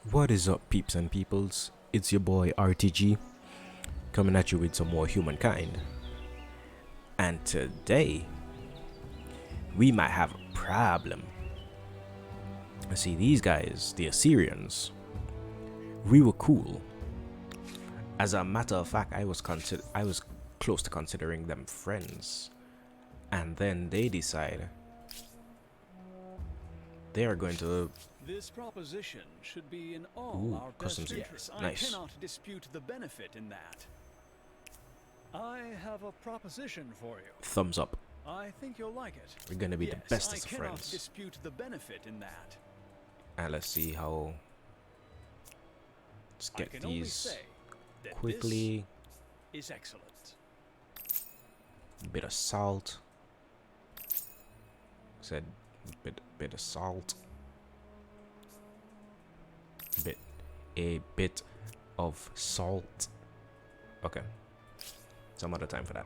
What is up, peeps and peoples? It's your boy RTG coming at you with some more humankind. And today, we might have a problem. See, these guys, the Assyrians, we were cool. As a matter of fact, I was close to considering them friends. And then they decide they are going to. This proposition should be in all our best customs interests. nice. I cannot dispute the benefit in that. I have a proposition for you. Thumbs up. I think you'll like it. We're gonna be the bestest of I cannot friends. dispute the benefit in that. And let's see how. Let's get I can only these say that quickly. this is excellent. Bit of salt. Said bit of salt. A bit of salt. Okay. Some other time for that.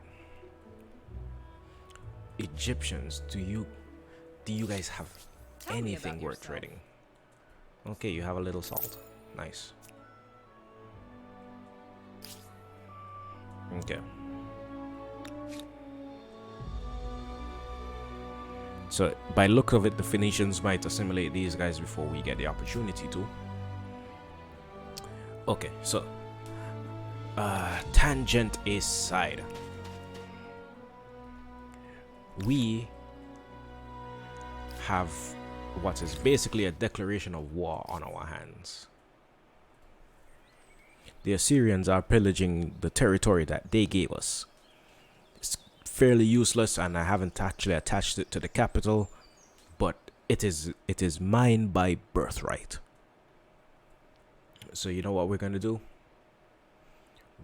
Egyptians, do you guys have anything worth trading? Okay, you have a little salt. Nice. Okay. So, by look of it, the Phoenicians might assimilate these guys before we get the opportunity to. Okay, so tangent aside, we have what is basically a declaration of war on our hands. The Assyrians are pillaging the territory that they gave us. It's fairly useless, and I haven't actually attached it to the capital, but it is mine by birthright. So you know what we're going to do?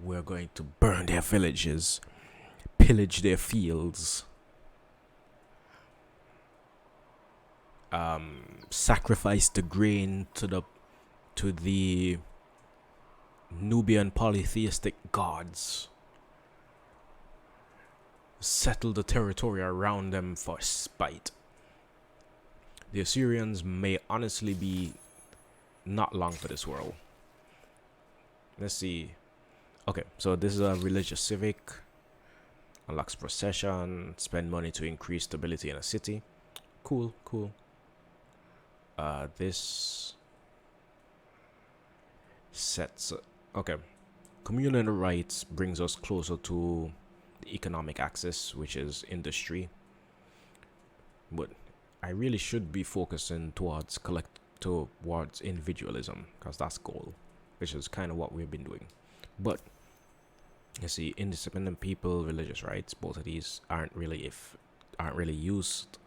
We're going to burn their villages, pillage their fields, sacrifice the grain to the Nubian polytheistic gods, settle the territory around them for spite. The Assyrians may honestly be not long for this world. Let's see. Okay, so this is a religious civic. Unlocks procession. Spend money to increase stability in a city. Cool. This sets. Okay. Communal rights brings us closer to the economic axis, which is industry. But I really should be focusing towards individualism, because that's goal, which is kind of what we've been doing. But you see, independent people, religious rights, both of these aren't really used.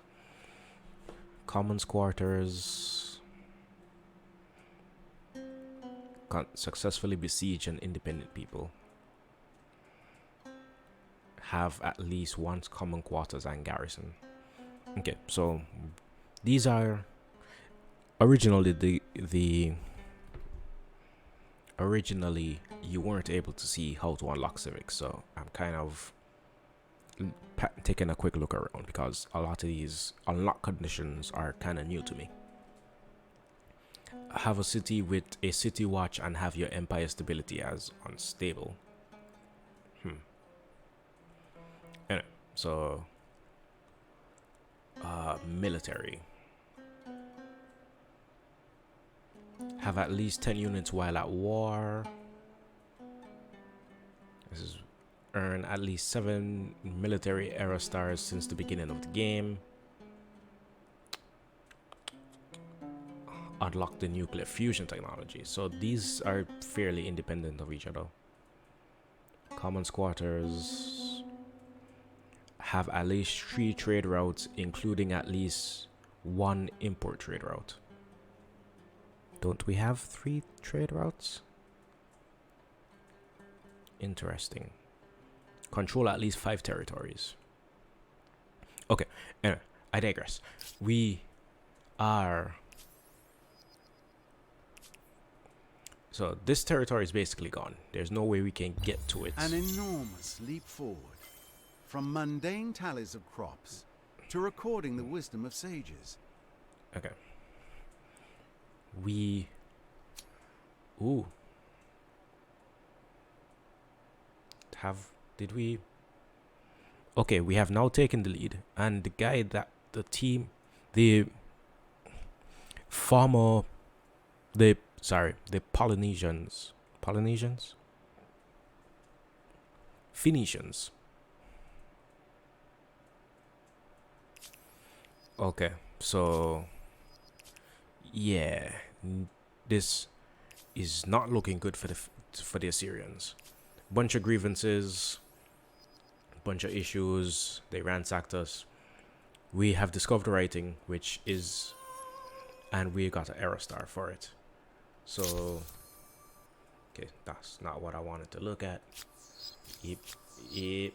Commons quarters can't successfully besiege an independent people. Have at least one common quarters and garrison. Okay, so these are originally originally you weren't able to see how to unlock civics, so I'm kind of taking a quick look around because a lot of these unlock conditions are kind of new to me. Have a city with a city watch and have your empire stability as unstable. Anyway, so military. Have at least 10 units while at war. This is earn at least 7 military era stars since the beginning of the game. Unlock the nuclear fusion technology. So these are fairly independent of each other. Commons quarters. Have at least 3 trade routes, including at least 1 import trade route. Don't we have 3 trade routes? Interesting. Control at least 5 territories. Okay, anyway, I digress. We are... So this territory is basically gone. There's no way we can get to it. An enormous leap forward. From mundane tallies of crops to recording the wisdom of sages. Okay. We Ooh. Did we? Okay, we have now taken the lead, and the guy that the team, the former, the Polynesians, Phoenicians. Okay, so yeah, this is not looking good for the Assyrians. Bunch of grievances, bunch of issues. They ransacked us. We have discovered writing, which is, and we got an error star for it. So, okay, that's not what I wanted to look at. Yep, yep.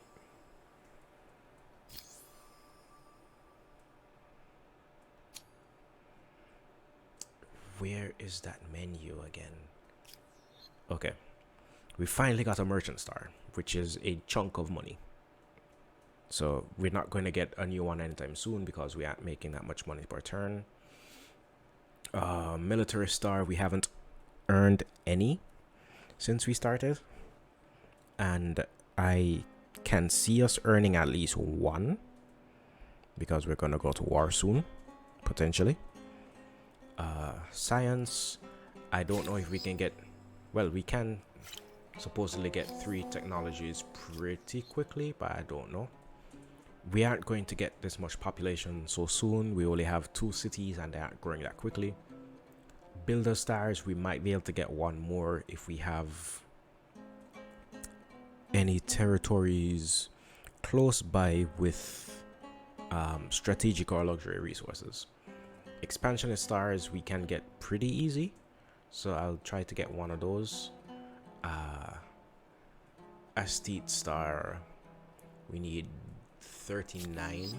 Where is that menu again? Okay, we finally got a merchant star, which is a chunk of money. So we're not going to get a new one anytime soon because we aren't making that much money per turn. Military star, we haven't earned any since we started, and I can see us earning at least one because we're going to go to war soon, potentially. Science, I don't know if we can get, well, we can supposedly get 3 technologies pretty quickly, but I don't know. We aren't going to get this much population so soon. We only have 2 cities and they aren't growing that quickly. Builder stars, we might be able to get 1 more if we have any territories close by with strategic or luxury resources. Expansionist stars we can get pretty easy, so I'll try to get 1 of those. Aesthete star, we need 39,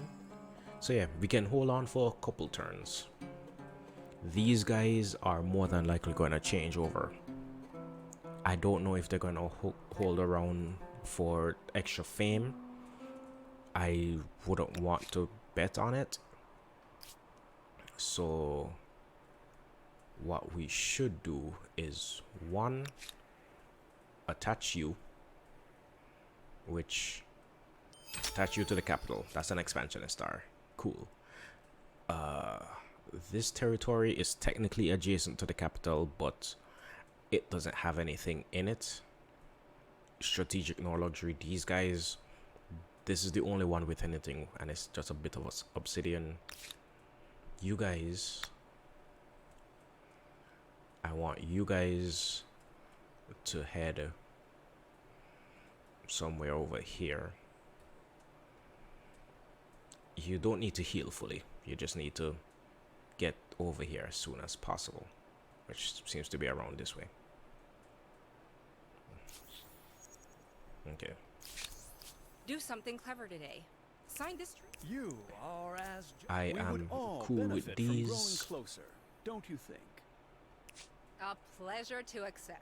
so yeah, we can hold on for a couple turns. These guys are more than likely going to change over. I don't know if they're going to hold around for extra fame. I wouldn't want to bet on it. So what we should do is 1, attach you, which attach you to the capital. That's an expansionist star. Cool. This territory is technically adjacent to the capital, but it doesn't have anything in it. Strategic nor luxury. These guys, this is the only one with anything, and it's just a bit of obsidian. You guys, I want you guys to head somewhere over here. You don't need to heal fully. You just need to get over here as soon as possible, which seems to be around this way. Okay. Do something clever today. Sign this tree. You are as I we am would all cool with benefit from growing these. closer, don't you think? A pleasure to accept.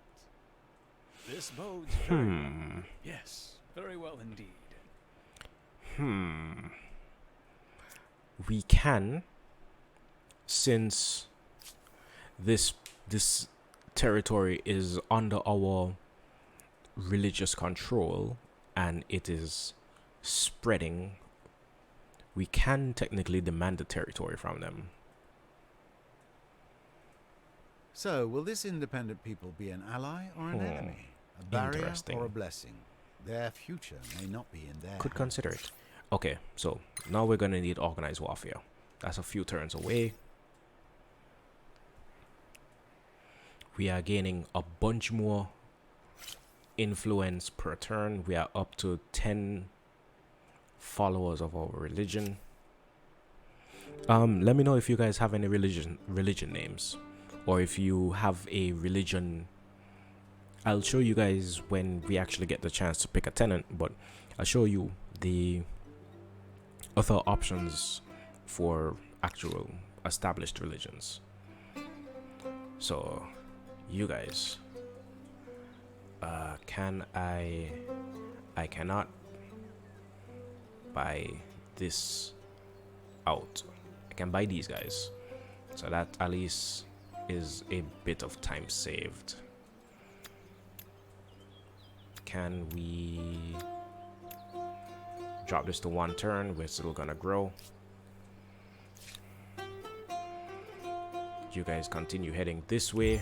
This bodes very well. Yes, very well indeed. We can, since this territory is under our religious control and it is spreading, we can technically demand the territory from them. So, will this independent people be an ally or an enemy? A barrier Interesting. or a blessing? Their future may not be in their Could hands. consider it. Okay, so now we're gonna need organized warfare. That's a few turns away. We are gaining a bunch more influence per turn. We are up to 10 followers of our religion. Let me know if you guys have any religion names, or if you have a religion. I'll show you guys when we actually get the chance to pick a tenant, but I'll show you the other options for actual established religions. So you guys, I cannot buy this out. I can buy these guys, so that at least is a bit of time saved. can we drop this to 1 turn? We're still gonna grow. You guys continue heading this way.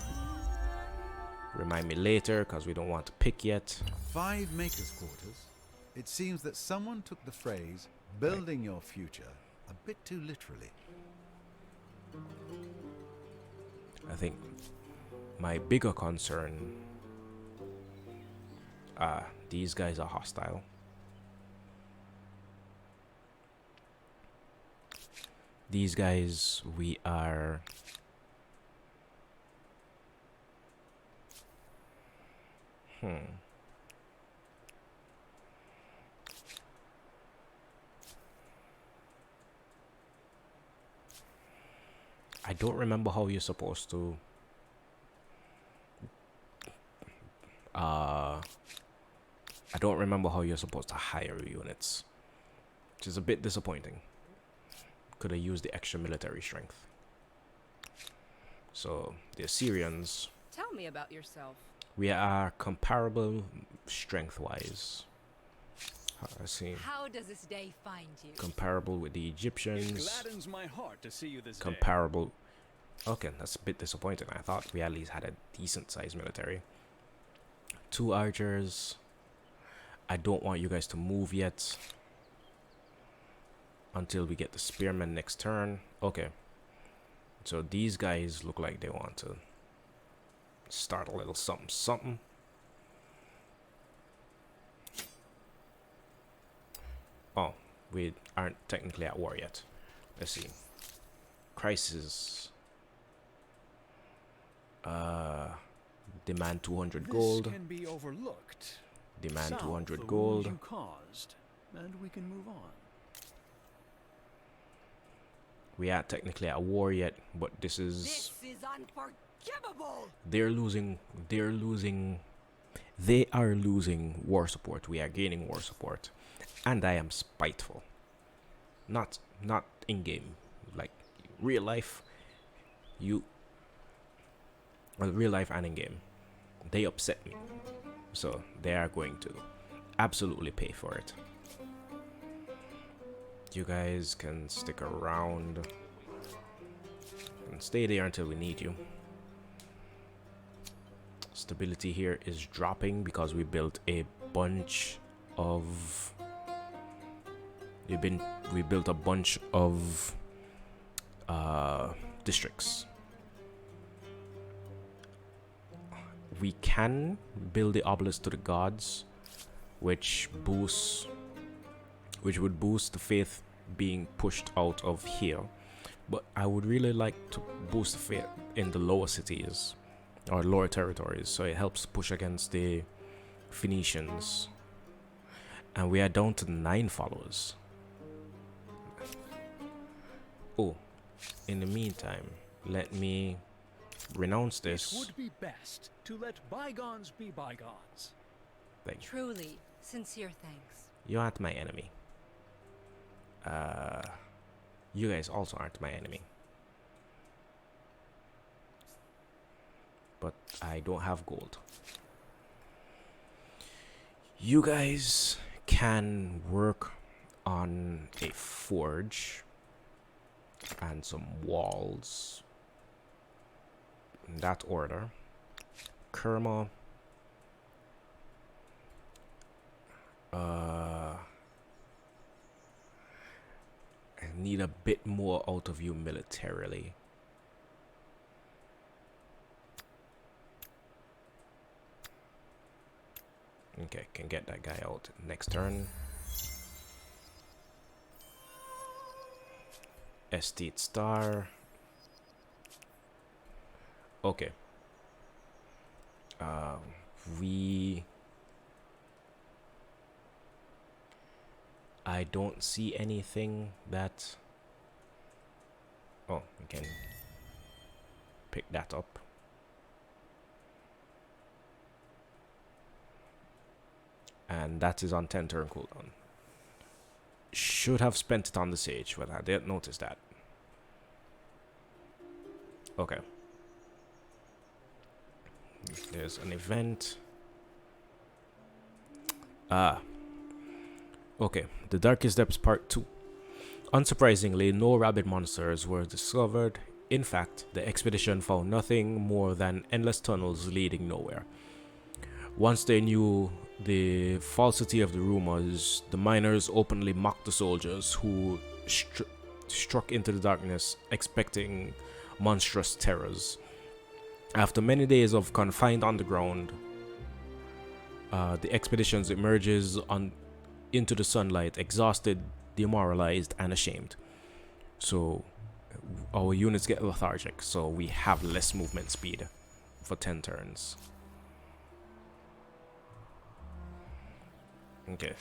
Remind me later, because we don't want to pick yet. 5 makers' quarters. It seems that someone took the phrase "building your future" a bit too literally. I think my bigger concern, these guys are hostile. These guys, we are I don't remember how you're supposed to I don't remember how you're supposed to hire units, which is a bit disappointing. Could have used the extra military strength. So the Assyrians, Tell me about yourself. we are comparable strength-wise. Let's see. How does this day find you? Comparable with the It Egyptians. gladdens my heart to see you this day. Comparable. Okay, that's a bit disappointing. I thought we at least had a decent sized military. 2 archers. I don't want you guys to move yet until we get the spearmen next turn. Okay. So these guys look like they want to start a little something something. Oh, we aren't technically at war yet. Let's see. Crisis. Demand 200 gold. This can be overlooked. Demand Salve 200 the gold. wounds you caused, and we can move on. We aren't technically at war yet, but This is unforgivable. they are losing war support. We are gaining war support, and I am spiteful. Not in game, like real life. Real life and in game, they upset me, so they are going to absolutely pay for it. You guys can stick around and stay there until we need you. Stability here is dropping because we built a bunch of we built a bunch of districts. We can build the obelisk to the gods, which would boost the faith being pushed out of here. But I would really like to boost the faith in the lower cities or lower territories, so it helps push against the Phoenicians. And we are down to 9 followers. Oh, in the meantime, let me renounce It this. would be best to let bygones be bygones. Thank you. Truly, sincere thanks. You aren't my enemy. You guys also aren't my enemy. But I don't have gold. You guys can work on a forge and some walls. In that order. Kerma. I need a bit more out of you militarily. Okay, can get that guy out next turn. Estate star. Okay. I don't see anything that... Oh, we can pick that up. And that is on 10 turn cooldown. Should have spent it on the sage, but I didn't notice that. Okay. There's an event. Okay, The Darkest Depths Part 2. Unsurprisingly, no rabid monsters were discovered. In fact, the expedition found nothing more than endless tunnels leading nowhere. Once they knew the falsity of the rumors, the miners openly mocked the soldiers who struck into the darkness expecting monstrous terrors. After many days of confined underground, the expedition emerges into the sunlight, exhausted, demoralized, and ashamed. So our units get lethargic, so we have less movement speed for 10 turns. Okay,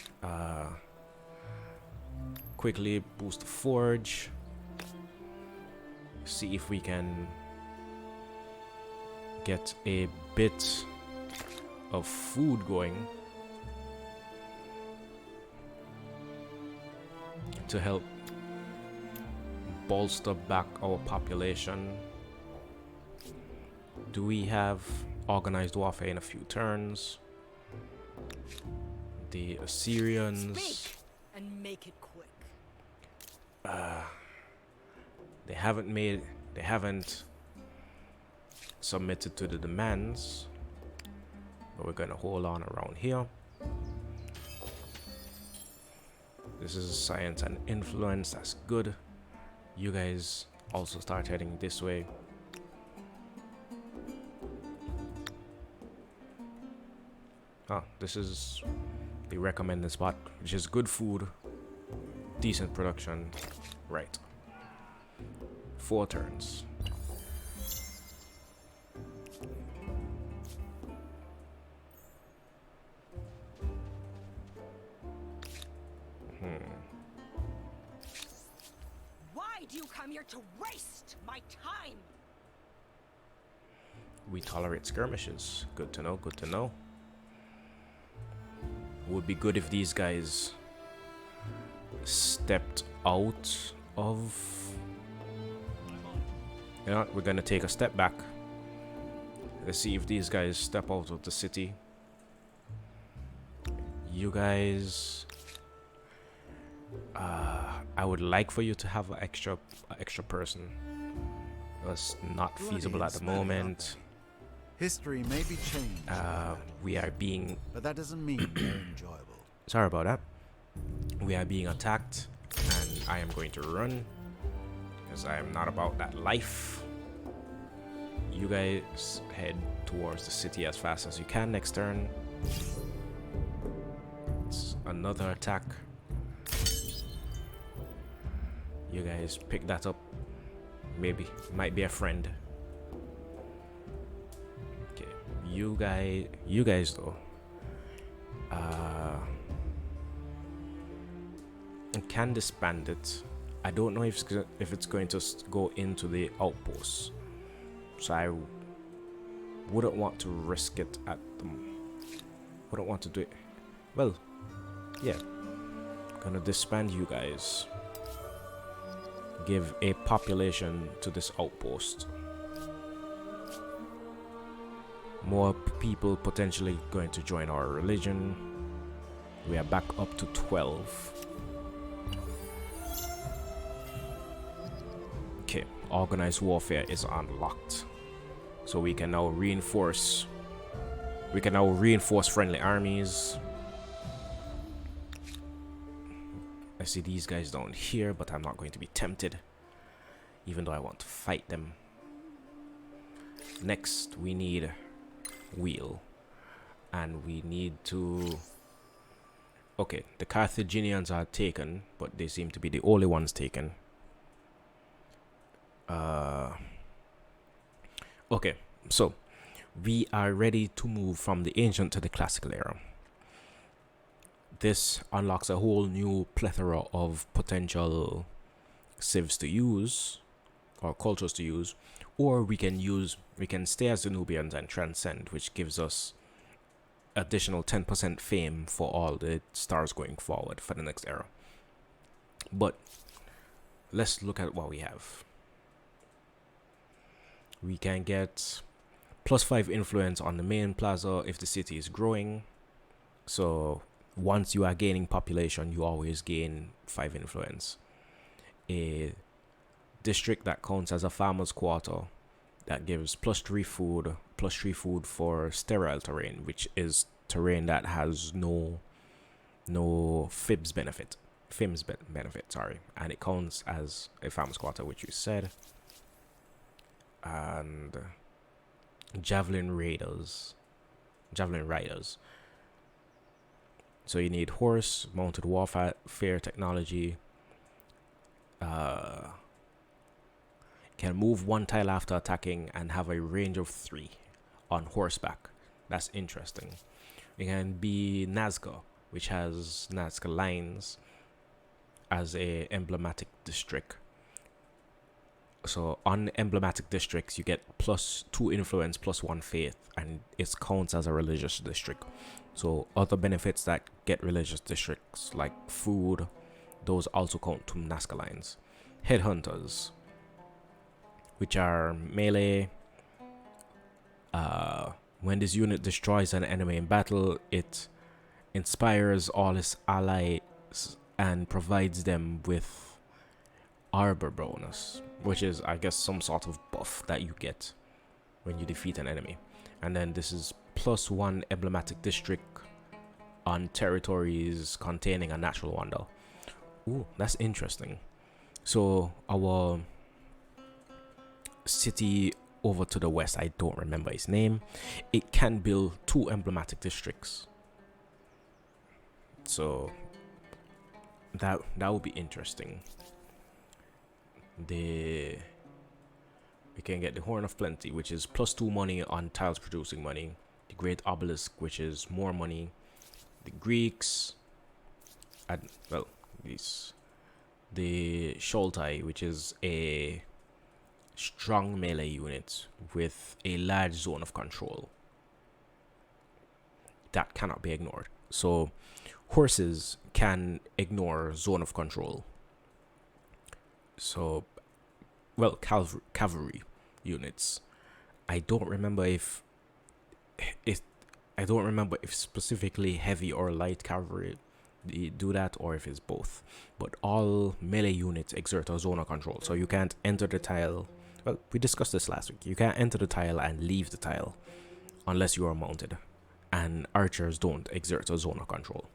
quickly boost the forge. See if we can get a bit of food going to help bolster back our population. Do we have organized warfare in a few turns? The Assyrians. Speak and make it quick. They haven't submitted to the demands, but we're gonna hold on around here. This is science and influence, that's good. You guys also start heading this way. This is the recommended spot, which is good food, decent production. Right. 4 turns. Why do you come here to waste my time? We tolerate skirmishes. Good to know, good to know. Would be good if these guys stepped out of... You know what, we're gonna take a step back. Let's see if these guys step out of the city. You guys... I would like for you to have an extra person. It's not Bloody feasible at the smelly, aren't moment. they? History may be changed, We are being... but that doesn't mean they're enjoyable. Sorry about that. We are being attacked, and I am going to run because I am not about that life. You guys head towards the city as fast as you can next turn. It's another attack. You guys pick that up. Maybe might be a friend. Okay, you guys though. Can disband it. I don't know if it's going to go into the outposts, so I wouldn't want to risk it at them. Wouldn't want to do it. Well, yeah. Gonna disband you guys. Give a population to this outpost. More people potentially going to join our religion. We are back up to 12. Okay, organized warfare is unlocked. So we can now reinforce friendly armies. I see these guys down here, but I'm not going to be tempted, even though I want to fight them. Next, we need wheel, and we need to... Okay, the Carthaginians are taken, but they seem to be the only ones taken. Okay, so we are ready to move from the ancient to the classical era. This unlocks a whole new plethora of potential civs to use, or cultures to use, or we can stay as the Nubians and transcend, which gives us additional 10% fame for all the stars going forward for the next era. But let's look at what we have. We can get +5 influence on the main plaza if the city is growing. So once you are gaining population, you always gain 5 influence. A district that counts as a farmer's quarter that gives +3 food for sterile terrain, which is terrain that has no FIBS benefit. Sorry, and it counts as a farmer's quarter, which you said. And javelin riders. So you need horse, mounted warfare technology. Can move 1 tile after attacking and have a range of 3 on horseback. That's interesting. You can be Nazca, which has Nazca lines as a emblematic district. So on emblematic districts, you get +2 influence, +1 faith, and it counts as a religious district. So other benefits that get religious districts, like food, those also count to Nazca lines. Headhunters, which are melee. When this unit destroys an enemy in battle, it inspires all its allies and provides them with arbor bonus, which is, I guess, some sort of buff that you get when you defeat an enemy. And then this is +1 emblematic district on territories containing a natural wonder. Ooh, that's interesting. So our city over to the west, I don't remember its name, it can build 2 emblematic districts. So that would be interesting. We can get the Horn of Plenty, which is +2 money on tiles producing money. The Great Obelisk, which is more money. The Greeks, the Sholtai, which is a strong melee unit with a large zone of control that cannot be ignored. So horses can ignore zone of control. So, well, cavalry units. I don't remember if specifically heavy or light cavalry do that, or if it's both. But all melee units exert a zone of control, so you can't enter the tile. Well, we discussed this last week. You can't enter the tile and leave the tile unless you are mounted, and archers don't exert a zone of control.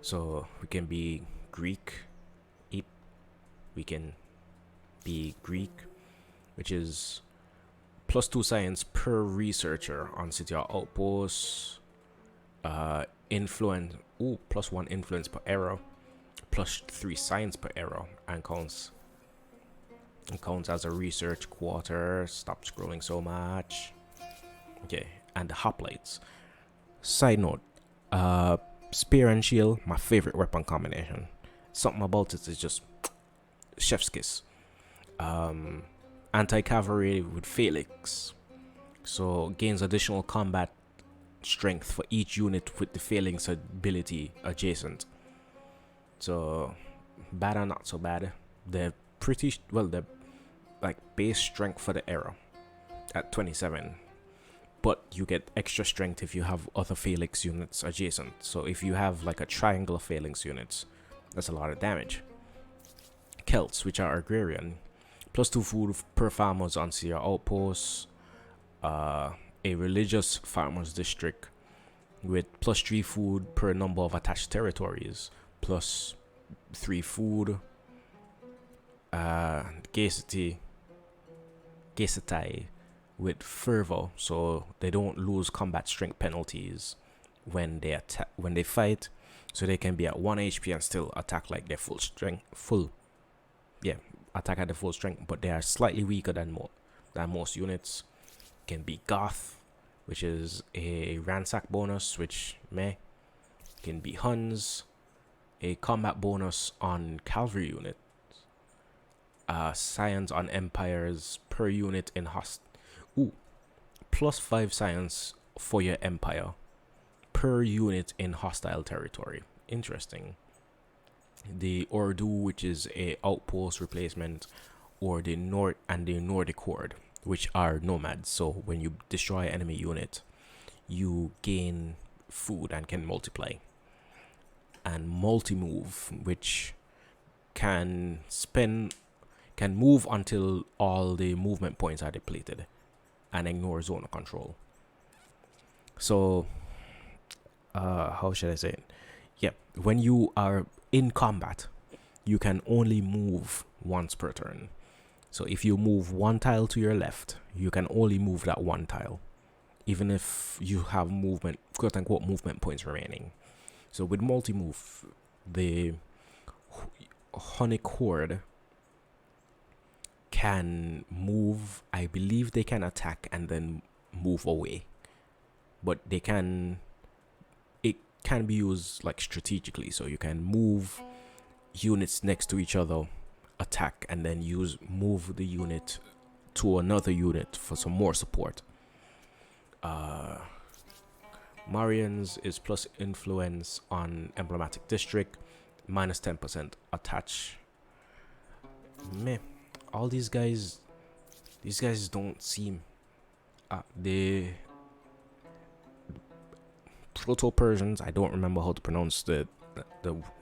So we can be Greek. We can be Greek, which is +2 science per researcher on city or outposts. Influence, +1 influence per arrow, +3 science per arrow, and counts as a research quarter. Stop scrolling so much. Okay, and the hoplites. Side note, spear and shield, my favorite weapon combination. Something about it is just chef's kiss. Anti-cavalry with Phalanx, so gains additional combat strength for each unit with the Phalanx ability adjacent. So bad or not so bad. They're pretty well, they're like base strength for the arrow at 27, but you get extra strength if you have other Phalanx units adjacent. So if you have like a triangle of Phalanx units, that's a lot of damage. Celts, which are agrarian, +2 food per farmers on Sierra outposts. A religious farmers district with +3 food per number of attached territories, +3 food. Gacetai with fervor, so they don't lose combat strength penalties when they fight, so they can be at 1 HP and still attack like their full strength, attack at the full strength, but they are slightly weaker than most units. Can be Goth, which is a ransack bonus, which can be Huns, a combat bonus on cavalry units, science on empires per unit in +5 science for your empire per unit in hostile territory. Interesting. The Ordu, which is a outpost replacement, or the Nordic Horde, which are nomads. So when you destroy an enemy unit, you gain food and can multiply. and multi-move, which can move until all the movement points are depleted and ignore zone of control. So how should I say it? Yep, when you are in combat, you can only move once per turn. So if you move one tile to your left, you can only move that one tile, even if you have movement, quote unquote, movement points remaining. So with multi-move, the Hunnic Horde can move. I believe they can attack and then move away, but it can be used like strategically. So you can move units next to each other, attack, and then move the unit to another unit for some more support. Marians is plus influence on emblematic district, minus 10% attach. Meh. All these guys don't seem the Proto-Persians, I don't remember how to pronounce the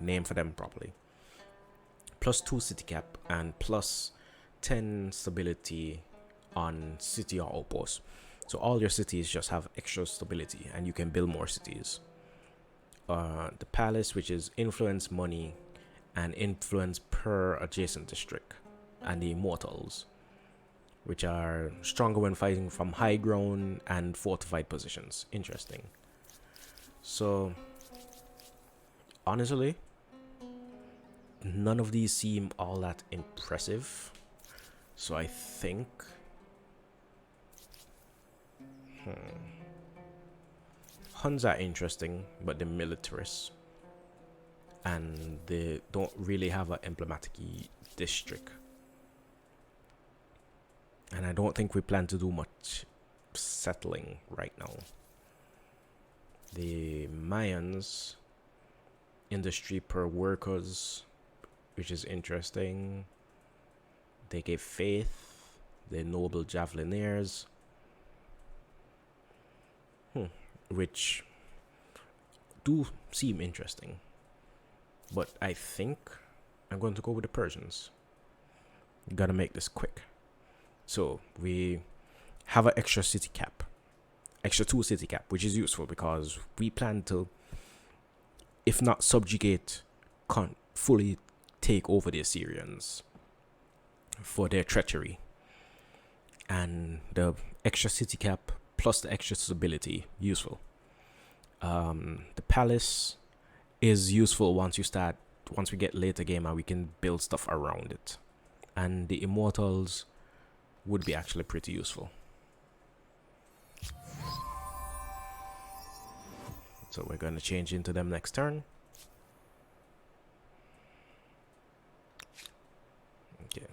name for them properly. Plus 2 city cap and plus 10 stability on city or outpost. So all your cities just have extra stability and you can build more cities. The palace, which is influence, money, and influence per adjacent district. And the Immortals, which are stronger when fighting from high ground and fortified positions. Interesting. So honestly, none of these seem all that impressive. So I think Huns are interesting, but they're militarists and they don't really have an emblematic district, and I don't think we plan to do much settling right now. The Mayans, industry per workers, which is interesting. They gave faith. The noble javelineers, which do seem interesting, but I think I'm going to go with the Persians. Gotta make this quick. So we have an extra city cap, extra 2 city cap, which is useful because we plan to, if not subjugate, fully take over the Assyrians for their treachery. And the extra city cap plus the extra stability, useful. The palace is useful once we get later game and we can build stuff around it. And the Immortals would be actually pretty useful. So we're going to change into them next turn. Okay.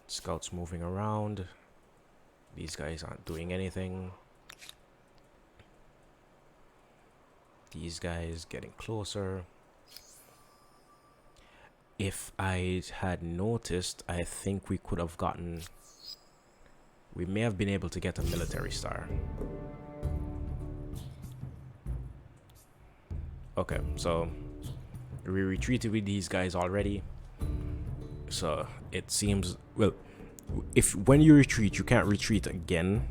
Scouts moving around. These guys aren't doing anything. These guys getting closer. If I had noticed, I think we could have gotten... We may have been able to get a military star. Okay, so we retreated with these guys already. So it seems, well, when you retreat, you can't retreat again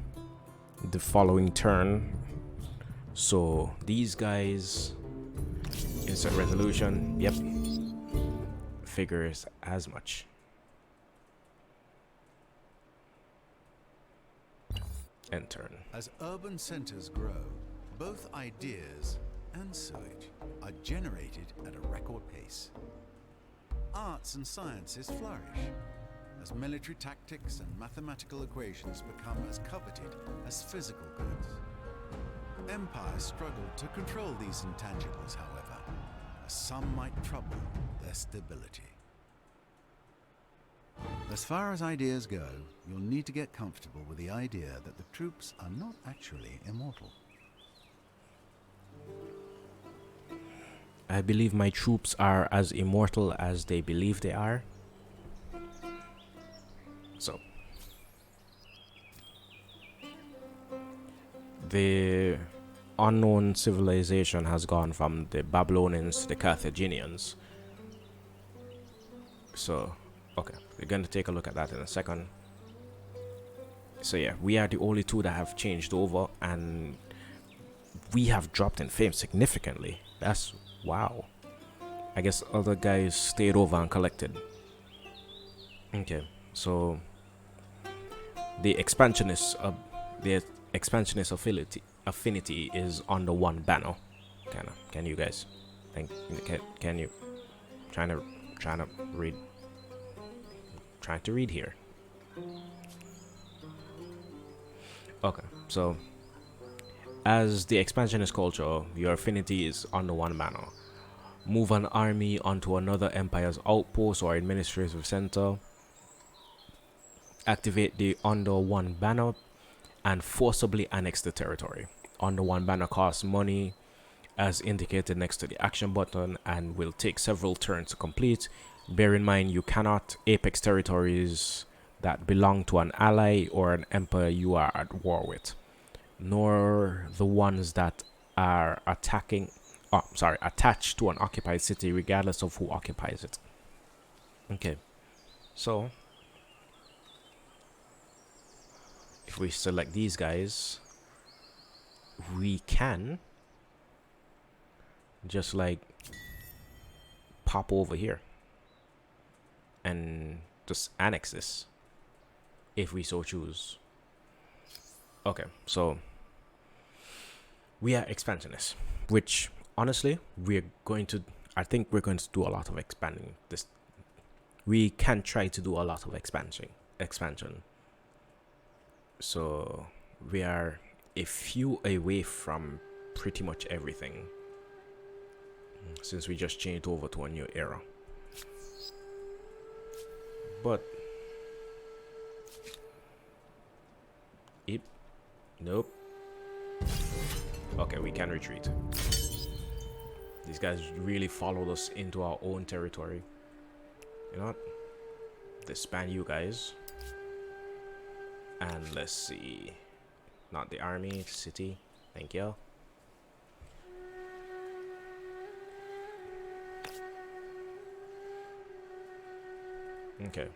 the following turn. So these guys, insert resolution, yep, figures as much. End turn. As urban centers grow, both ideas and sewage are generated at a record pace. Arts and sciences flourish as military tactics and mathematical equations become as coveted as physical goods. Empires struggle to control these intangibles, however, as some might trouble their stability. As far as ideas go, you'll need to get comfortable with the idea that the troops are not actually immortal. I believe my troops are as immortal as they believe they are. So unknown civilization has gone from the Babylonians to the Carthaginians. So, okay, we're going to take a look at that in a second. So yeah, we are the only two that have changed over, and we have dropped in fame significantly. That's wow. I guess other guys stayed over and collected. Okay, so the expansionist affinity is under one banner. Can you guys can you trying to read here. Okay, so as the expansionist culture, your affinity is under one banner. Move an army onto another empire's outpost or administrative center. Activate the under one banner and forcibly annex the territory. Under one banner costs money as indicated next to the action button and will take several turns to complete. Bear in mind you cannot apex territories that belong to an ally or an empire you are at war with, nor the ones that are attached to an occupied city regardless of who occupies it. Okay, so if we select these guys, we can just like pop over here and just annex this if we so choose. Okay, so we are expansionists, which honestly I think we're going to do a lot of expanding this. We can try to do a lot of expansion. So we are a few away from pretty much everything since we just changed over to a new era. But nope. Okay, we can retreat. These guys really followed us into our own territory. You know what? Disband you guys. And let's see. Not the army, city. Thank you. Okay.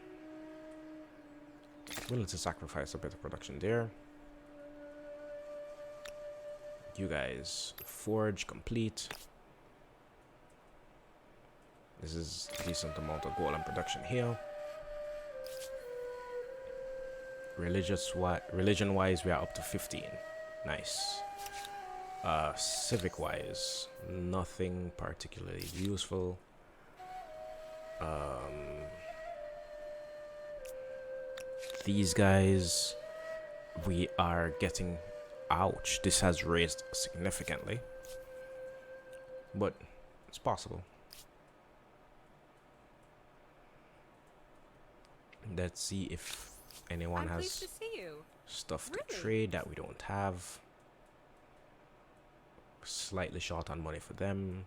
Willing to sacrifice a bit of production there. You guys, forge complete. This is a decent amount of gold and production here. Religion wise, we are up to 15. Nice. Civic wise, nothing particularly useful. These guys, we are getting, ouch, this has raised significantly, but it's possible. Let's see if anyone I'm has pleased to see you. stuff to Really? trade that we don't have. Slightly short on money for them.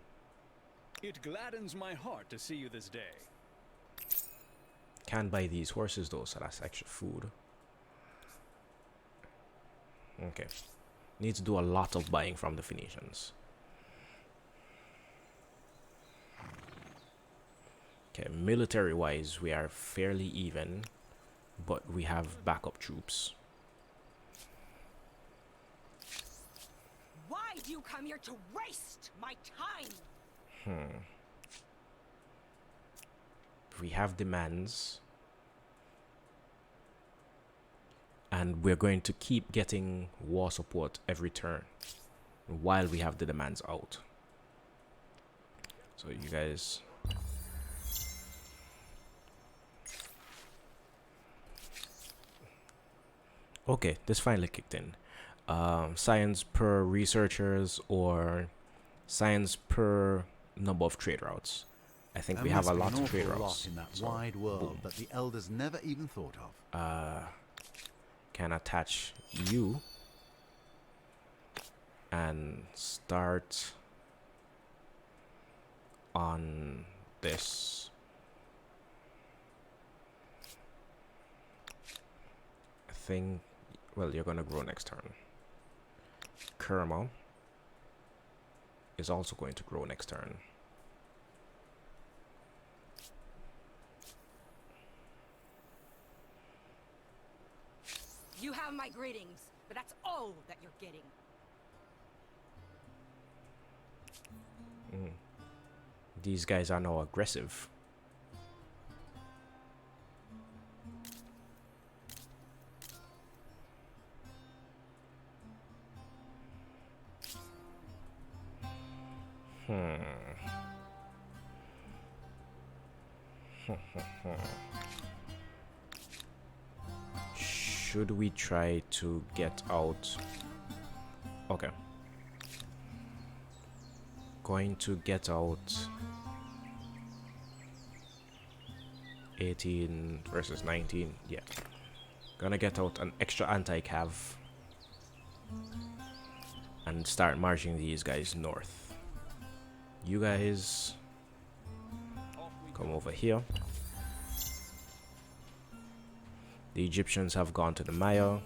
It gladdens my heart to see you this day. Can't buy these horses though, so that's extra food. Okay. Need to do a lot of buying from the Phoenicians. Okay, military wise, we are fairly even, but we have backup troops. Why do you come here to waste my time? We have demands, and we're going to keep getting war support every turn while we have the demands out. So you guys, okay, this finally kicked in. Science per researchers or science per number of trade routes. I think we have a lot of trade routes in that so, wide world boom. that the elders never even thought of. Can attach you and start on this thing. Well, you're gonna grow next turn. Kerma, is also going to grow next turn. You have my greetings, but that's all that you're getting. These guys are now aggressive. Should we try to get out? Okay. Going to get out 18 versus 19. Yeah. Gonna get out an extra anti-cav and start marching these guys north. You guys come over here. The Egyptians have gone to the Maya.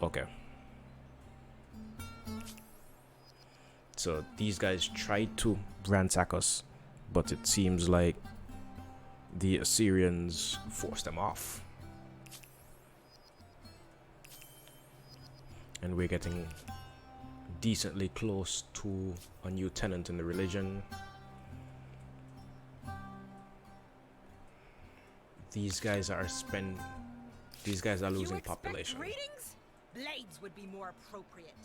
Okay. So these guys tried to ransack us, but it seems like the Assyrians forced them off. And we're getting decently close to a new tenant in the religion. These guys are losing population. Greetings? Blades would be more appropriate.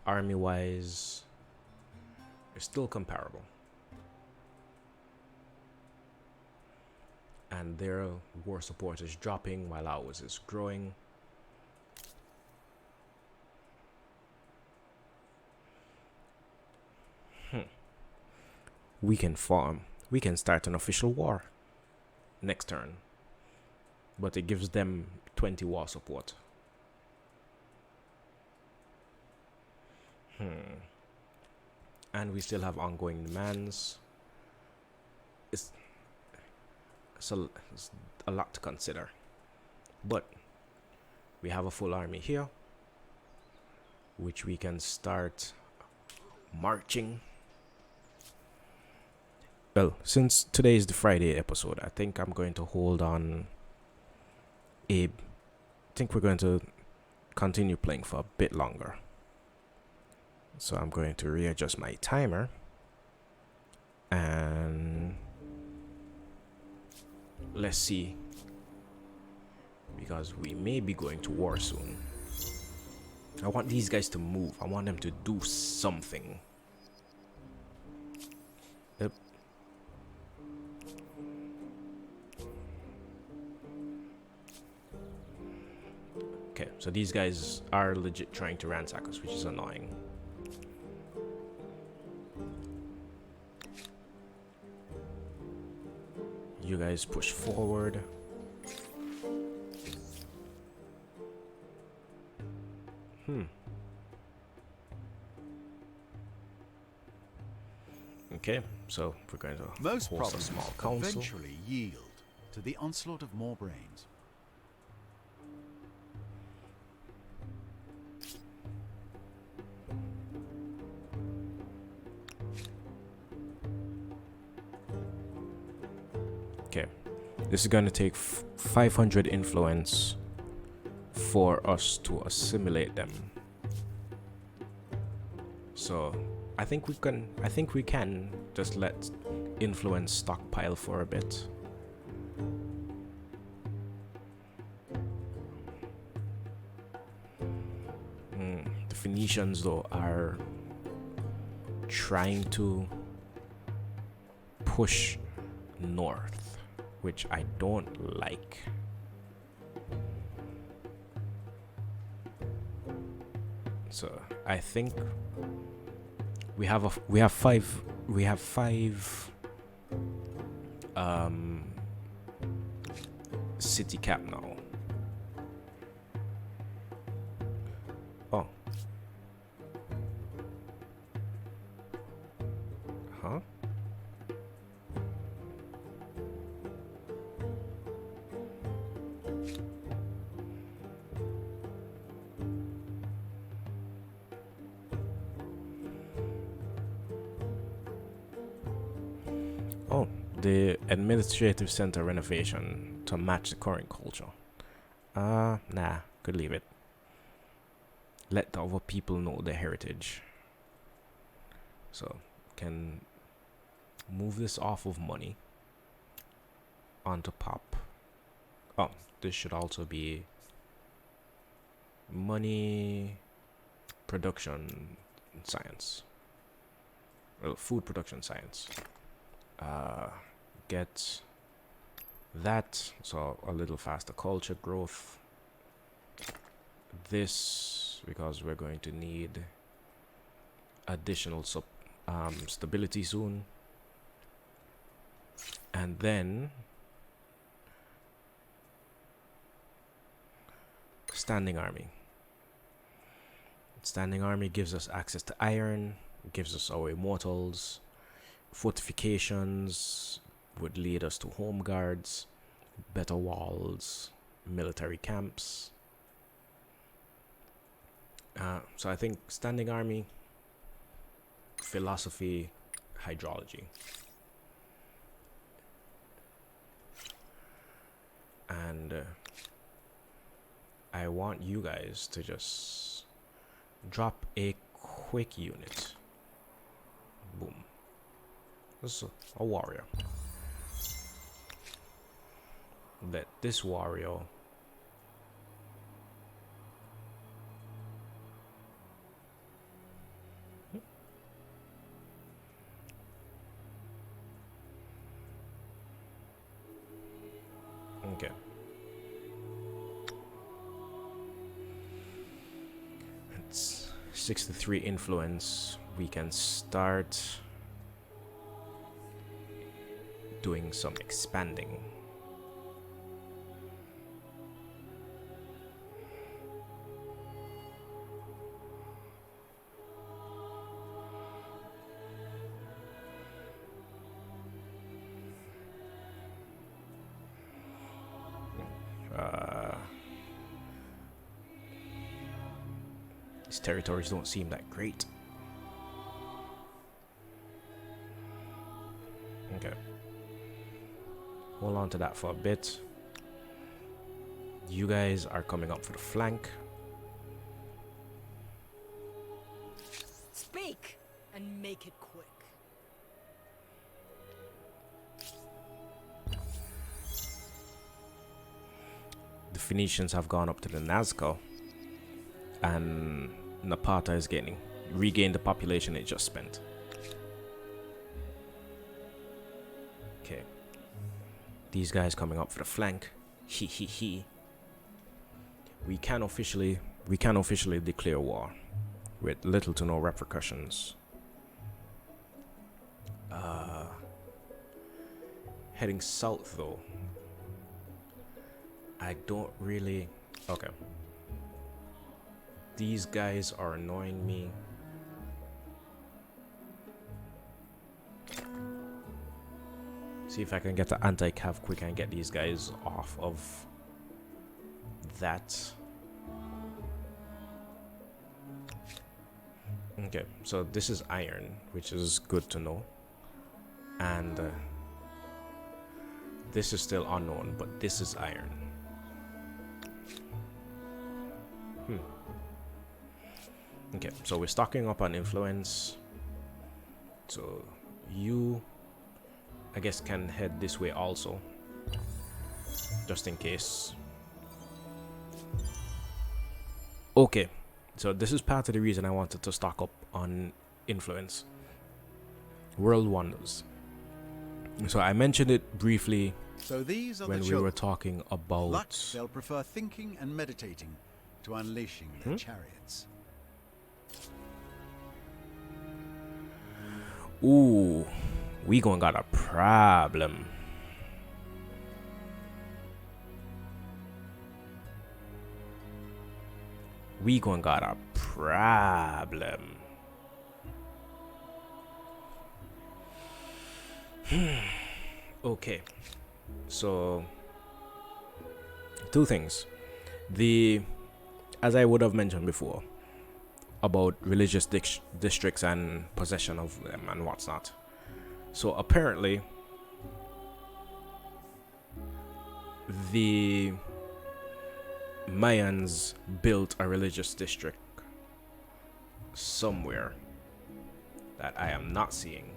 Army wise, they're still comparable. And their war support is dropping while ours is growing. We can farm. We can start an official war next turn. But it gives them 20 war support. And we still have ongoing demands. It's a lot to consider. But we have a full army here, which we can start marching. Well, since today is the Friday episode, I think I'm going to hold on Abe. I think we're going to continue playing for a bit longer. So I'm going to readjust my timer. And let's see. Because we may be going to war soon. I want these guys to move. I want them to do something. Yep. Okay, so these guys are legit trying to ransack us, which is annoying. You guys push forward. Okay, so we're going to Most host a problems small council. eventually yield to the onslaught of more brains. Okay, this is going to take 500 influence for us to assimilate them. So I think we can just let influence stockpile for a bit. The Phoenicians though are trying to push north, which I don't like. So I think we have five city cap now. Oh. Huh? Oh, the administrative center renovation to match the current culture. Nah, could leave it. Let the other people know their heritage. So, can move this off of money onto pop. Oh, this should also be money production science. Well, food production science. Get that, so a little faster culture growth. This, because we're going to need additional stability soon. And then standing army. Standing army gives us access to iron, gives us our immortals. Fortifications would lead us to home guards, better walls, military camps. So I think standing army, philosophy, hydrology. And I want you guys to just drop a quick unit. Boom. This is a warrior. Let this warrior okay. It's 63 influence. We can start doing some expanding. These territories don't seem that great. Okay. Hold on to that for a bit. You guys are coming up for the flank. Speak and make it quick. The Phoenicians have gone up to the Nazca, and Napata is regained the population it just spent. Okay. These guys coming up for the flank. He he he. We can officially declare war with little to no repercussions. Heading south though. I don't really. Okay. These guys are annoying me. See if I can get the anti-cav quick and get these guys off of that. Okay, so this is iron, which is good to know. And this is still unknown, but this is iron. Okay, so we're stocking up on influence. So you, I guess, can head this way also, just in case. Okay, so this is part of the reason I wanted to stock up on influence. World wonders. So I mentioned it briefly So these are when the we children. were talking about. Luck, they'll prefer thinking and meditating to unleashing their chariots. Ooh, we gonna got a problem. We gonna got a problem. Okay, so two things. As I would have mentioned before, about religious districts and possession of them and what's not. So apparently, the Mayans built a religious district somewhere that I am not seeing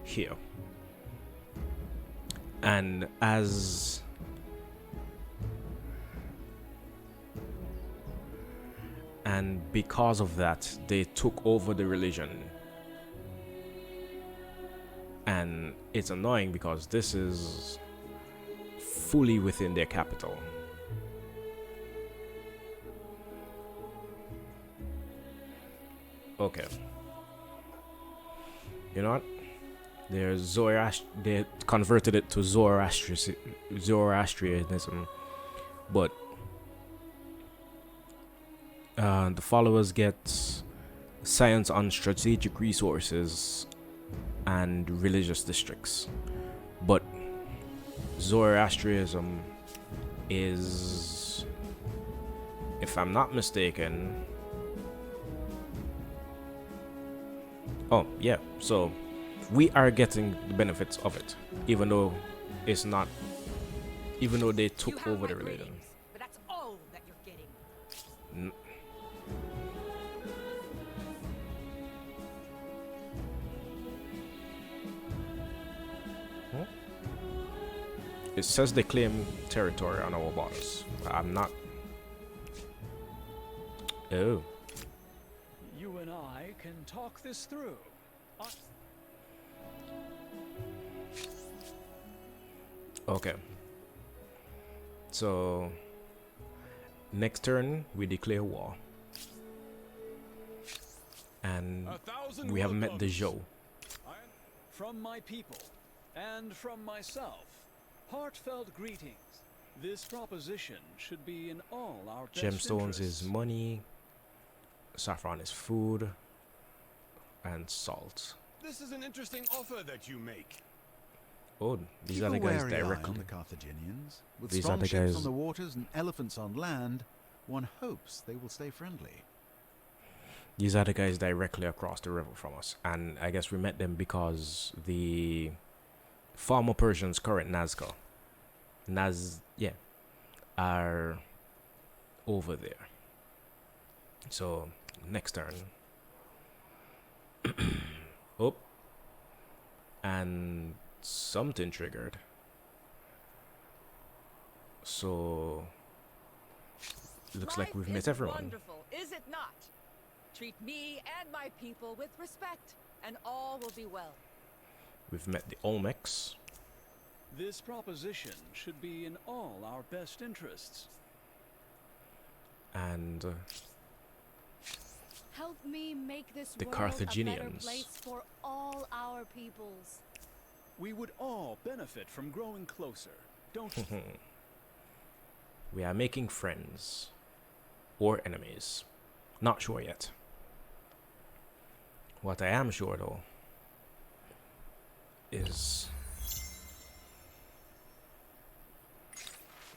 here. And because of that, they took over the religion. And it's annoying because this is fully within their capital. Okay. You know what? They converted it to Zoroastrianism, but the followers get science on strategic resources and religious districts. But Zoroastrianism is, if I'm not mistaken, oh yeah, so we are getting the benefits of it, even though it's not, even though they took over the religion. But that's all that you're getting. It says they claim territory on our borders. I'm not. Oh. You and I can talk this through. Okay. So next turn we declare war, and we have met the Zhou. From my people and from myself, heartfelt greetings. This proposition should be in all our best Gemstones interests. is money, saffron is food, and salt. This is an interesting offer that you make. Oh, these Keep are the a guys wary eye on directly. the Carthaginians. With These are strong the ships guys- on the waters and elephants on land, one hopes they will stay friendly. These are the guys directly across the river from us, and I guess we met them because the former Persians, current Nazca, are over there. So next turn. Oh, and something triggered. So looks like we've met everyone. Wonderful, is it not? Treat me and my people with respect, and all will be well. We've met the Olmecs. This proposition should be in all our best interests. And Help me make this the world a better Carthaginians. place for all our peoples. We would all benefit from growing closer, don't we? We are making friends or enemies. Not sure yet. What I am sure though is,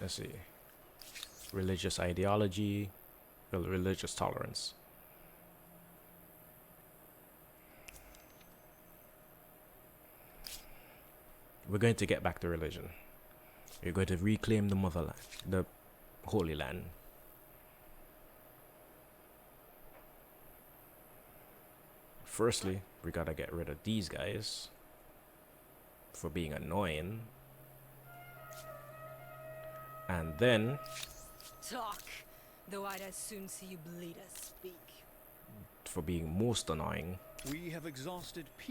let's see, religious ideology, religious tolerance. We're going to get back to religion. We're going to reclaim the motherland, the Holy Land. Firstly, we gotta get rid of these guys for being annoying. And then Talk, though I'd as soon see you bleed as speak. for being most annoying. We have exhausted